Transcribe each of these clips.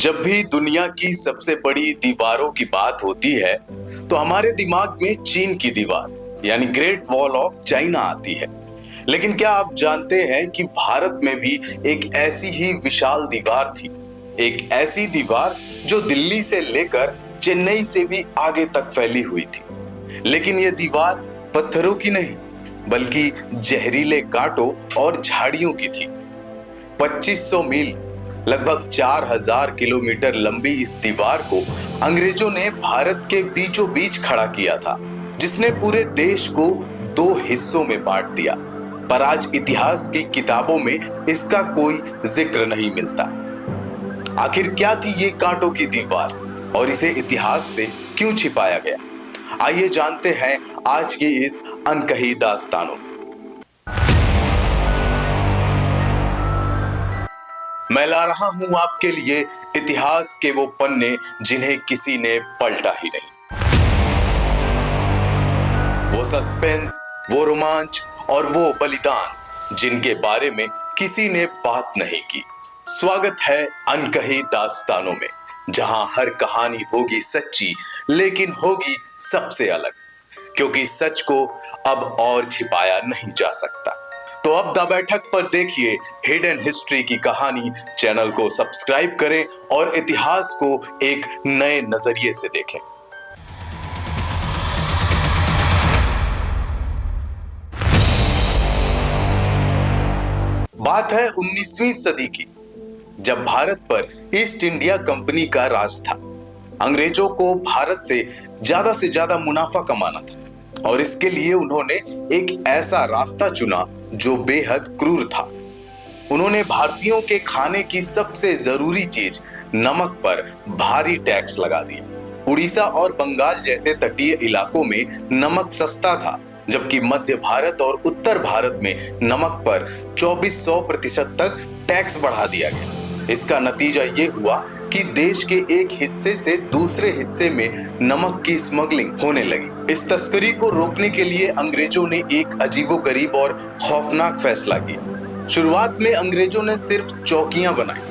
जब भी दुनिया की सबसे बड़ी दीवारों की बात होती है तो हमारे दिमाग में चीन की दीवार यानी ग्रेट वॉल ऑफ चाइना आती है। लेकिन क्या आप जानते हैं कि भारत में भी एक ऐसी ही विशाल दीवार थी, एक ऐसी दीवार जो दिल्ली से लेकर चेन्नई से भी आगे तक फैली हुई थी। लेकिन यह दीवार पत्थरों की नहीं बल्कि जहरीले कांटों और झाड़ियों की थी। 2500 मील लगभग 4000 किलोमीटर लंबी इस दीवार को अंग्रेजों ने भारत के बीचों बीच खड़ा किया था, जिसने पूरे देश को दो हिस्सों में बांट दिया। पर आज इतिहास की किताबों में इसका कोई जिक्र नहीं मिलता। आखिर क्या थी ये कांटों की दीवार और इसे इतिहास से क्यों छिपाया गया? आइए जानते हैं आज की इस अनकही दास्तानों में। मैं ला रहा हूं आपके लिए इतिहास के वो पन्ने जिन्हें किसी ने पलटा ही नहीं। वो सस्पेंस, वो रोमांच और वो बलिदान जिनके बारे में किसी ने बात नहीं की। स्वागत है अनकही दास्तानों में, जहां हर कहानी होगी सच्ची लेकिन होगी सबसे अलग, क्योंकि सच को अब और छिपाया नहीं जा सकता। तो अब द बैठक पर देखिए हिडन हिस्ट्री की कहानी। चैनल को सब्सक्राइब करें और इतिहास को एक नए नजरिए से देखें। बात है 19वीं सदी की, जब भारत पर ईस्ट इंडिया कंपनी का राज था। अंग्रेजों को भारत से ज्यादा मुनाफा कमाना था और इसके लिए उन्होंने एक ऐसा रास्ता चुना जो बेहद क्रूर था। उन्होंने भारतीयों के खाने की सबसे जरूरी चीज नमक पर भारी टैक्स लगा दिया। उड़ीसा और बंगाल जैसे तटीय इलाकों में नमक सस्ता था, जबकि मध्य भारत और उत्तर भारत में नमक पर 2400% तक टैक्स बढ़ा दिया गया। इसका नतीजा ये हुआ कि देश के एक हिस्से से दूसरे हिस्से में नमक की स्मगलिंग होने लगी। इस तस्करी को रोकने के लिए अंग्रेजों ने एक अजीबोगरीब और खौफनाक फैसला किया। शुरुआत में अंग्रेजों ने सिर्फ चौकियां बनाई,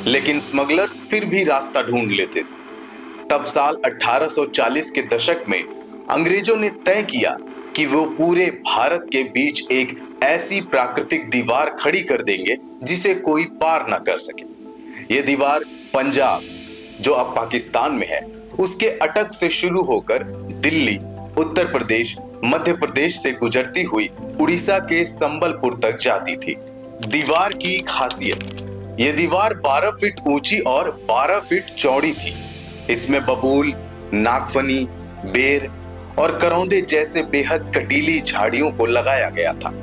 लेकिन स्मगलर्स फिर भी रास्ता ढूंढ लेते थे। तब साल 1840 के दशक में अंग्रेजों ने तय किया कि वो पूरे भारत के बीच एक ऐसी प्राकृतिक दीवार खड़ी कर देंगे जिसे कोई पार न कर सके। ये दीवार पंजाब, जो अब पाकिस्तान में है, उसके अटक से शुरू होकर दिल्ली, उत्तर प्रदेश, मध्य प्रदेश से गुजरती हुई उड़ीसा के संबलपुर तक जाती थी। दीवार की खासियत, ये दीवार 12 फीट ऊंची और 12 फीट चौड़ी थी। इसमें बबूल, नागफनी, बेर और करौंदे जैसे बेहद कटीली झाड़ियों को लगाया गया था।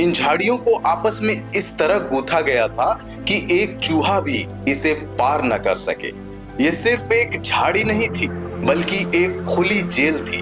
इन झाड़ियों को आपस में इस तरह गूंथा गया था कि एक चूहा भी इसे पार न कर सके। यह सिर्फ एक झाड़ी नहीं थी बल्कि एक खुली जेल थी।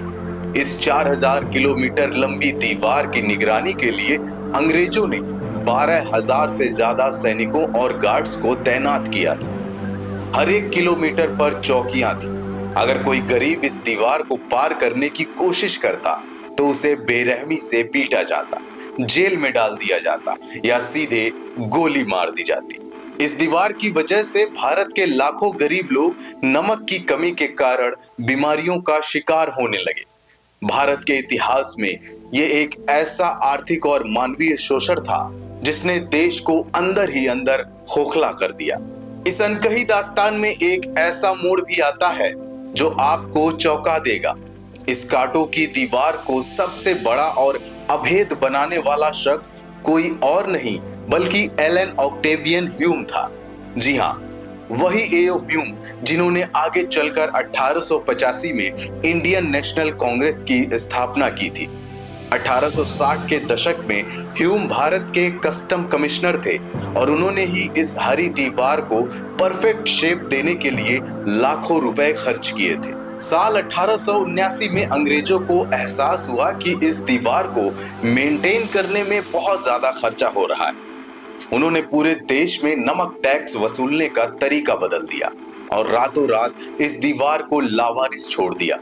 इस 4000 किलोमीटर लंबी दीवार की निगरानी के लिए अंग्रेजों ने 12000 से ज्यादा सैनिकों और गार्ड्स को तैनात किया था। हर एक किलोमीटर पर चौकियां थी। अगर कोई गरीब इस दीवार को पार करने की कोशिश करता तो उसे बेरहमी से पीटा जाता, जेल में डाल दिया जाता या सीधे गोली मार दी जाती। इस दीवार की वजह से भारत के लाखों गरीब लोग नमक की कमी के कारण बीमारियों का शिकार होने लगे। भारत के इतिहास में यह एक ऐसा आर्थिक और मानवीय शोषण था जिसने देश को अंदर ही अंदर खोखला कर दिया। इस अनकही दास्तान में एक ऐसा मोड़ भी आता है जो आपको चौंका देगा। इस कांटों की दीवार को सबसे बड़ा और अभेद बनाने वाला शख्स कोई और नहीं बल्कि एलन ऑक्टेवियन ह्यूम था। जी हाँ, वही एओ ह्यूम जिन्होंने आगे चलकर 1885 में इंडियन नेशनल कांग्रेस की स्थापना की थी। 1860 के दशक में ह्यूम भारत के कस्टम कमिश्नर थे और उन्होंने ही इस हरी दीवार को परफेक्ट शेप देने के लिए लाखों रुपए खर्च किए थे। साल 1879 में अंग्रेजों को एहसास हुआ कि इस दीवार को मेंटेन करने में बहुत ज्यादा खर्चा हो रहा है। उन्होंने पूरे देश में नमक टैक्स वसूलने का तरीका बदल दिया और रातों रात इस दीवार को लावारिस छोड़ दिया।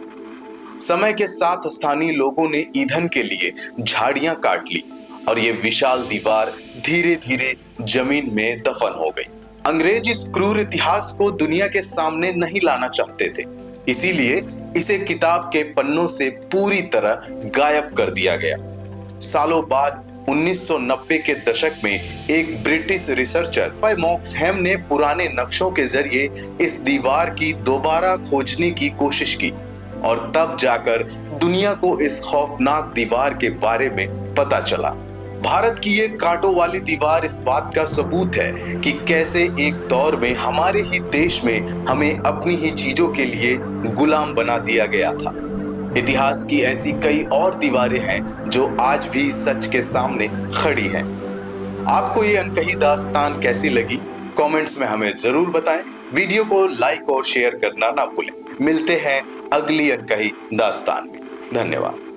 समय के साथ स्थानीय लोगों ने ईंधन के लिए झाड़ियां काट ली और ये विशाल दीवार धीरे धीरे जमीन में दफन हो गई। अंग्रेज इस क्रूर इतिहास को दुनिया के सामने नहीं लाना चाहते थे, इसीलिए इसे किताब के पन्नों से पूरी तरह गायब कर दिया गया। सालों बाद 1990 के दशक में एक ब्रिटिश रिसर्चर बाय मॉक्सहैम ने पुराने नक्शों के जरिए इस दीवार की दोबारा खोजने की कोशिश की और तब जाकर दुनिया को इस खौफनाक दीवार के बारे में पता चला। भारत की ये कांटों वाली दीवार इस बात का सबूत है कि कैसे एक दौर में हमारे ही देश में हमें अपनी ही चीजों के लिए गुलाम बना दिया गया था। इतिहास की ऐसी कई और दीवारें हैं जो आज भी सच के सामने खड़ी हैं। आपको ये अनकही दास्तान कैसी लगी? कमेंट्स में हमें जरूर बताएं। वीडियो को लाइक और शेयर करना ना भूलें। मिलते हैं अगली अनकही दास्तान में। धन्यवाद।